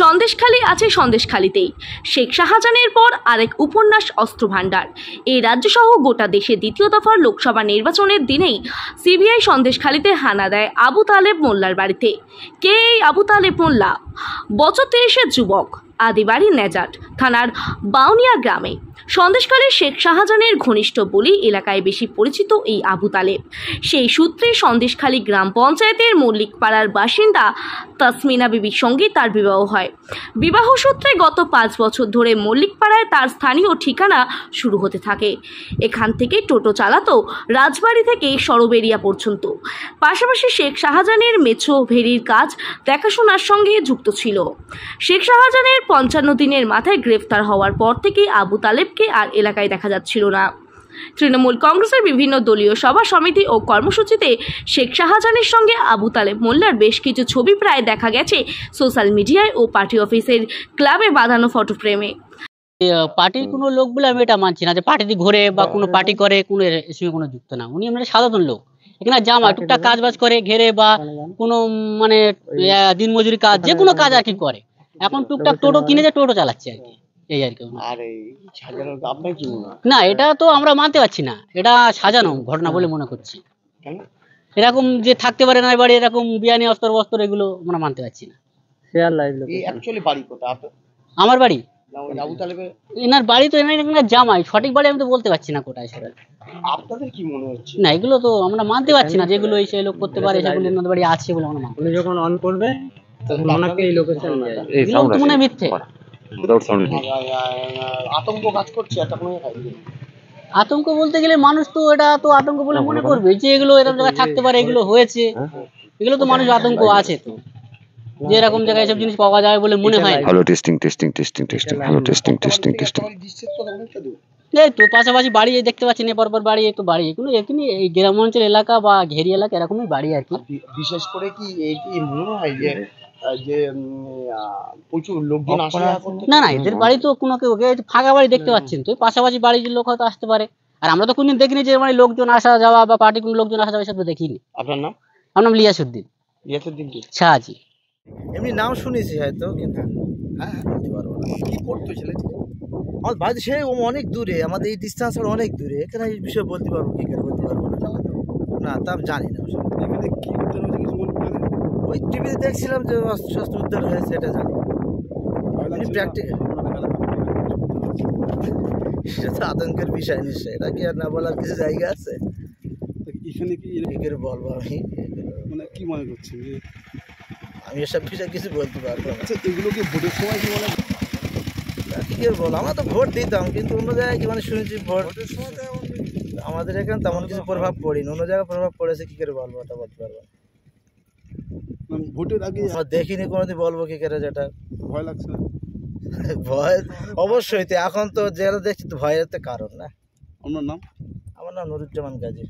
সন্দেশখালী আছে সন্দেশখালীতেই। শেখ শাহজাহানের পর আরেক উপন্যাস অস্ত্রভাণ্ডার। এই রাজ্যসহ গোটা দেশে দ্বিতীয় দফার লোকসভা নির্বাচনের দিনেই সিবিআই সন্দেশখালীতে হানা দেয় আবু তালেব মোল্লার বাড়িতে। কে এই আবু তালেব মোল্লা? বছর 30-এর যুবক, আদিবাড়ি নেজাট থানার বাউনিয়া গ্রামে। সন্দেশখালীর শেখ শাহজাহানের ঘনিষ্ঠ বলে এলাকায় বেশি পরিচিত এই আবু তালেব। সেই সূত্রে সন্দেশখালী গ্রাম পঞ্চায়েতের মল্লিকপাড়ার বাসিন্দা তাসমিনা বিবির সঙ্গে তার বিবাহ হয়। বিবাহ সূত্রে গত 5 বছর ধরে মল্লিকপাড়ায় তার স্থানীয় ঠিকানা শুরু হতে থাকে। এখান থেকে টোটো চালাতো রাজবাড়ি থেকে সরবেরিয়া পর্যন্ত। পাশাপাশি শেখ শাহজাহানের মেছো ভেরির কাজ দেখাশোনার সঙ্গে যুক্ত ছিল। শেখ শাহজাহানের 55 দিনের মাথায় গ্রেফতার হওয়ার পর থেকেই আবু তালেবকে আর এলাকায় দেখা যাচ্ছিল না। তৃণমূল কংগ্রেসের বিভিন্ন দলীয় সভা সমিতি ও কর্মসূচিতে শেখ শাহজাহানের সঙ্গে আবু তালেব মোল্লার বেশ কিছু ছবি প্রায় দেখা গেছে সোশ্যাল মিডিয়ায় ও পার্টি অফিসের ক্লাবে বাঁধানো ফটো ফ্রেমে। পার্টির কোনো লোক বলে আমি এটা মানছি না যে পার্টিতে ঘোরে বা কোনো পার্টি করে, কোনো এর সঙ্গে কোনো যুক্ত না। উনি এমনি সাধারণ লোক, এখানে জামা টুকটাক কাজ বাজ করে ঘেরে বা কোনো মানে দিনমজুরি কাজ, যে কোনো কাজ আর কি করে। এখন টুকটাক টোটো কিনেছে, টোটো চালাচ্ছে আর কি, এই আর কি। না, এটা তো আমরা মানতে পারছি না, এটা সাজানো ঘটনা বলে মনে করছি। এরকম যে থাকতে পারে না বাড়ি, এরকম বিয়ানি অস্ত্র বস্ত্র, এগুলো আমরা মানতে পারছি না। আমার বাড়ি এনার বাড়ি তো এনার জামাই, সঠিক বাড়ি আমি তো বলতে পারছি না কোথায় সেটা। আপনাদের কি মনে হচ্ছে? না, এগুলো তো আমরা মানতে পারছি না, যেগুলো এই সেই লোক করতে পারে সেগুলো এনার বাড়ি আছে বলে আমরা মানতে। যখন অন করবে তখন ওনাকে এই লোকেশন নিয়ে যাবে। এগুলো তো মনে হয় মিথ্যে। আতঙ্ক কাজ করছে একটা কোনো আতঙ্ক বলতে গেলে মানুষ তো এটা তো আতঙ্ক বলে মনে করবে যে এগুলো এরকম জায়গায় থাকতে পারে, এগুলো হয়েছে, এগুলো তো মানুষ আতঙ্ক আছে তো, যে এরকম জায়গায় এসব জিনিস পাওয়া যায় বলে মনে হয়। Hello, testing hello, testing. এই তো পাশাপাশি বাড়ি দেখতে পাচ্ছেন, পরপর বাড়ি, এই তো বাড়ি এগুলো এখানে এই গ্রাম অঞ্চল এলাকা বা ঘেরি এলাকা এরকমই বাড়ি আর কি। বিশেষ করে কি এই কি মনে হয় যে যে প্রচুর লোকজন আসে? না না, এদের বাড়ি তো কোনো কেউ ফাঁকা বাড়ি দেখতে পাচ্ছেন তো, পাশাপাশি বাড়ির লোক হয়তো আসতে পারে। আর আমরা তো কোনদিন দেখিনি যে মানে লোকজন আসা যাওয়া বা পার্টি কোনো লোকজন আসা যাওয়া, সব তো দেখিনি। আপনার নাম? আমার নাম লিয়াসউদ্দিন। লিয়াসউদ্দিন কি শাহজি। এমনি নাম শুনেছি হয়তো, কিন্তু হ্যাঁ বলতে পারবো না। কি করতো ছেলেটি? আমার বাড়ি সে অনেক দূরে, আমাদের এই ডিস্টেন্স আর অনেক দূরে, এখানে এই বিষয়ে বলতে পারবো কি করে, বলতে পারবো না। না, তা আমি জানি না। এখানে কি উদ্ধার হয়েছে কিছু বলতে পারেন? ওই টিভিতে দেখছিলাম যে শস্ত্র উদ্ধার হয়েছে, এটা জানি। প্র্যাকটিক্যাল সেটা তো আতঙ্কের বিষয় নিশ্চয়, এটা কি আর না বলার কিছু জায়গা আছে? এখানে কি কি করে বলবো আমি? মানে কি মনে করছেন যে আমি এসব বিষয়ে কিছু বলতে পারবো না। আচ্ছা, এগুলো কি ভোটের সময় কি মনে কি করে বলো, আমরা তো ভোট দিতাম, কিন্তু অন্য জায়গায় কি মানে শুনেছি ভোটের সময় আমাদের এখানে তেমন কিছু প্রভাব পড়েনি, অন্য জায়গায় প্রভাব পড়েছে, কি করে বলবো ওটা বলতে পারবো না। ভোটের আগে আমরা দেখিনি কোনোদিন, বলবো কি করে যেটা। ভয় লাগছে না? ভয় অবশ্যই, তো এখন তো যেটা দেখছি তো ভয়ের তো কারণ না। আপনার নাম? আমার নাম নুরুজ্জামান গাজী।